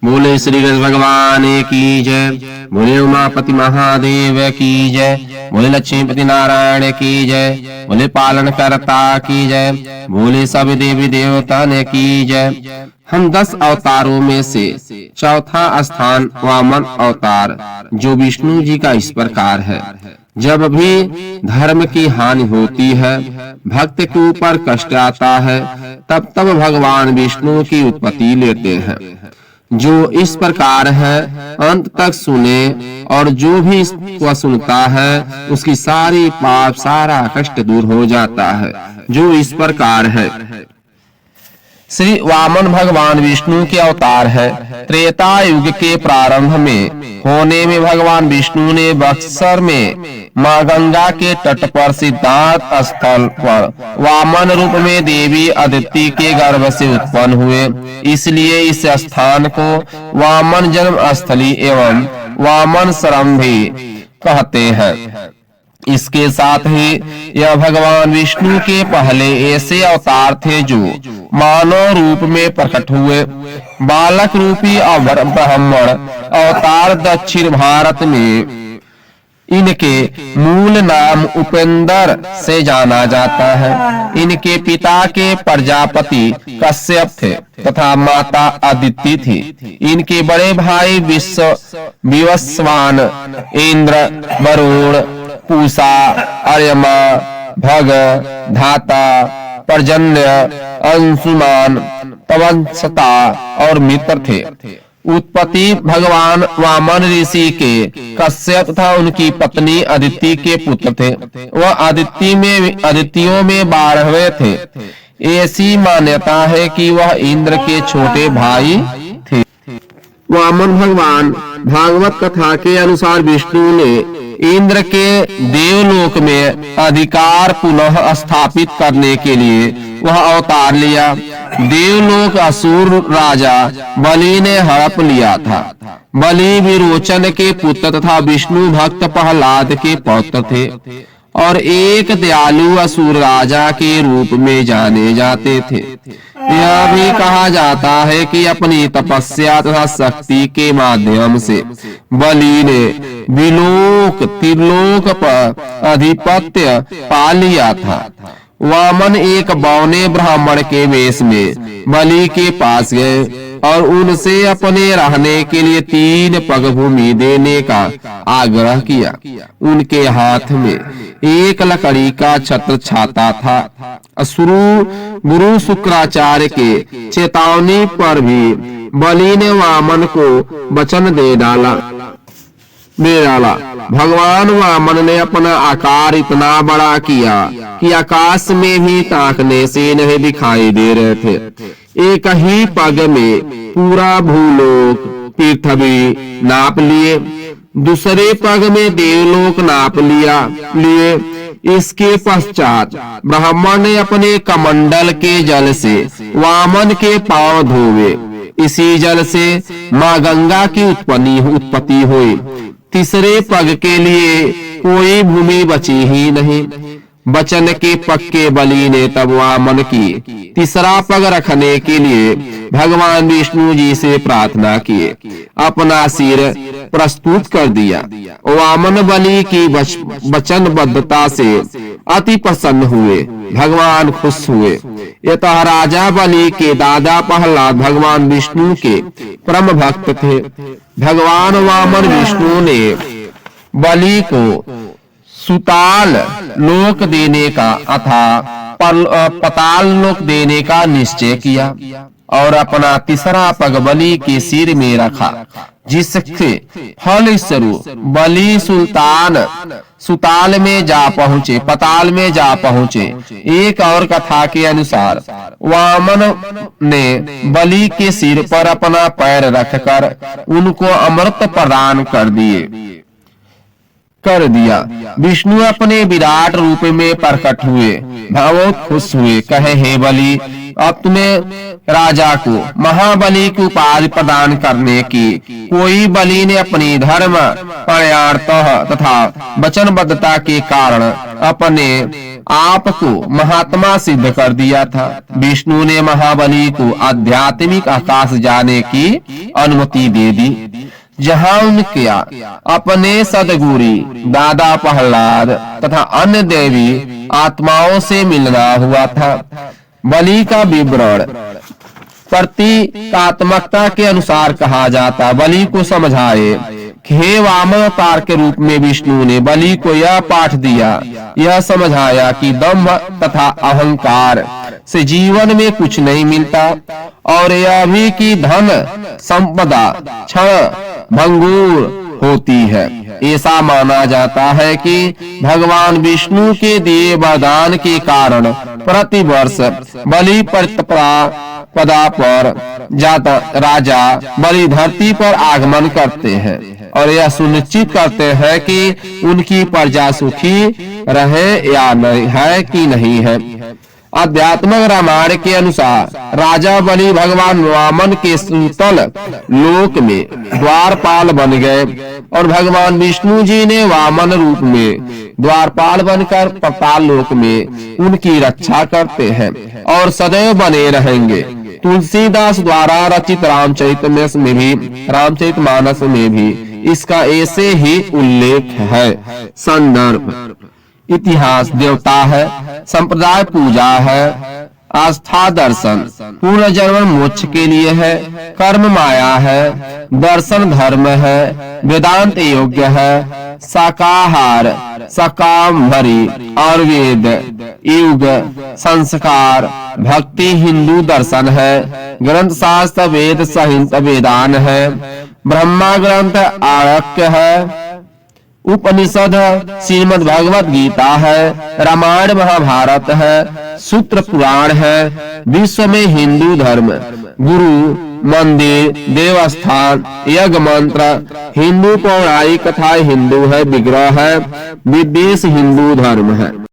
बोले श्री कृष्ण भगवान की जय। बोले उमापति महादेव की जय। बोले लक्ष्मीपति नारायण की जय। बोले पालन करता की जय। बोले सब देवी देवता ने की जय। हम 10 अवतारों में से चौथा स्थान वामन अवतार जो विष्णु जी का इस प्रकार है। जब भी धर्म की हानि होती है, भक्त के ऊपर कष्ट आता है, तब तब भगवान विष्णु की उत्पत्ति लेते हैं। जो इस प्रकार है अंत तक सुने और जो भी इसको सुनता है उसकी सारी पाप सारा कष्ट दूर हो जाता है। जो इस प्रकार है। श्री वामन भगवान विष्णु के अवतार है। त्रेता युग के प्रारंभ में होने में भगवान विष्णु ने बक्सर में मां गंगा के तट पर सिद्धार्थ स्थल पर वामन रूप में देवी अदिति के गर्भ से उत्पन्न हुए। इसलिए इस स्थान को वामन जन्म स्थली एवं वामन सरम भी कहते हैं। इसके साथ ही यह भगवान विष्णु के पहले ऐसे अवतार थे जो मानव रूप में प्रकट हुए। बालक रूपी ब्राह्मण अवतार दक्षिण भारत में इनके मूल नाम उपेंद्र से जाना जाता है। इनके पिता के प्रजापति कश्यप थे तथा माता अदिति थी। इनके बड़े भाई विवस्वान, इंद्र, वरुण, पूषा, अर्यमा, भग, धाता, पर्जन्य, अंशुमान, तवंसता और मित्र थे। उत्पत्ति भगवान वामन ऋषि के कश्यप तथा उनकी पत्नी अदिति के पुत्र थे। वह अदितियों में 12वें थे। ऐसी मान्यता है कि वह इंद्र के छोटे भाई थे। वामन भगवान भागवत कथा के अनुसार विष्णु ने इंद्र के देवलोक में अधिकार पुनः स्थापित करने के लिए वह अवतार लिया। देवलोक असुर राजा बलि ने हड़प लिया था। बलि विरोचन के पुत्र तथा विष्णु भक्त प्रहलाद के पौत्र थे और एक दयालु असुर राजा के रूप में जाने जाते थे। यह भी कहा जाता है कि अपनी तपस्या तथा शक्ति के माध्यम से बलि ने विलोक त्रिलोक पर आधिपत्य पा लिया था। वामन एक बौने ब्राह्मण के वेश में बलि के पास गए और उनसे अपने रहने के लिए 3 पग भूमि देने का आग्रह किया। उनके हाथ में एक लकड़ी का छत्र छाता था। गुरु शुक्राचार्य के चेतावनी पर भी बलि ने वामन को वचन दे डाला। भगवान वामन ने अपना आकार इतना बड़ा किया कि आकाश में भी ताकने से नहीं दिखाई दे रहे थे। एक ही पग में पूरा भूलोक पृथ्वी नाप लिए। दूसरे पग में देवलोक नाप लिए। इसके पश्चात ब्राह्मण ने अपने कमंडल के जल से वामन के पांव धोए। इसी जल से मां गंगा की उत्पत्ति हुई। तीसरे पग के लिए कोई भूमि बची ही नहीं। वचन के पक्के बलि ने तब वामन की तीसरा पग रखने के लिए भगवान विष्णु जी से प्रार्थना किए। अपना सिर प्रस्तुत कर दिया। वामन बलि की वचनबद्धता से अति प्रसन्न हुए। भगवान खुश हुए। यतः राजा बलि के दादा प्रहलाद भगवान विष्णु के परम भक्त थे। भगवान वामन विष्णु ने बलि को सुताल लोक देने का अथा पताल लोक देने का निश्चय किया और अपना तीसरा पग बलि के सिर में रखा, जिससे फलस्वरूप बलि सुताल में जा पहुंचे, पताल में जा पहुंचे। एक और कथा के अनुसार वामन ने बलि के सिर पर अपना पैर रखकर उनको अमृत प्रदान कर दिया। विष्णु अपने विराट रूप में प्रकट हुए। बहुत खुश हुए। कहे, हे बलि, अब तुम्हें राजा को महाबली की उपाधि प्रदान करने की कोई बलि ने अपनी धर्म प्रयार्थ तथा वचनबद्धता के कारण अपने आपको महात्मा सिद्ध कर दिया था। विष्णु ने महाबली को आध्यात्मिक आकाश जाने की अनुमति दे दी, जहां उनके अपने सदगुरु दादा प्रहलाद तथा अन्य देवी आत्माओं से मिलना हुआ था। बलि का विवरण प्रतीकात्मकता के अनुसार कहा जाता। बलि को समझाए कि हे वामन अवतार के रूप में विष्णु ने बलि को यह पाठ दिया, यह समझाया कि दंभ तथा अहंकार से जीवन में कुछ नहीं मिलता, और यह भी कि धन संपदा क्षण भंगुर होती है। ऐसा माना जाता है कि भगवान विष्णु के दिए वरदान के कारण प्रतिवर्ष बलि प्रतिपदा पर जाता राजा बलि धरती पर आगमन करते हैं और यह सुनिश्चित करते हैं कि उनकी प्रजा सुखी रहे या नहीं है कि नहीं है। आध्यात्मिक रामायण के अनुसार राजा बलि भगवान वामन के सुतल लोक में द्वारपाल बन गए और भगवान विष्णु जी ने वामन रूप में द्वारपाल बनकर पाताल लोक में उनकी रक्षा करते हैं और सदैव बने रहेंगे। तुलसीदास द्वारा रचित रामचरितमानस में भी इसका ऐसे ही उल्लेख है। संदर्भ इतिहास देवता है, संप्रदाय पूजा है, आस्था दर्शन पूर्ण जन्म मोक्ष के लिए है, कर्म माया है, दर्शन धर्म है, वेदांत योग्य है, शाकाहार शाकांभरी आयुर्वेद युग संस्कार भक्ति हिंदू दर्शन है, ग्रंथ शास्त्र वेद संहिता वेदान है, ब्रह्मा ग्रंथ आर्य है, उपनिषद श्रीमद् भगवत गीता है, रामायण महाभारत है, सूत्र पुराण है। विश्व में हिंदू धर्म गुरु मंदिर देवस्थान यज्ञ मंत्र हिंदू पौराणिक कथा हिंदू है विग्रह है, विदेश हिंदू धर्म है।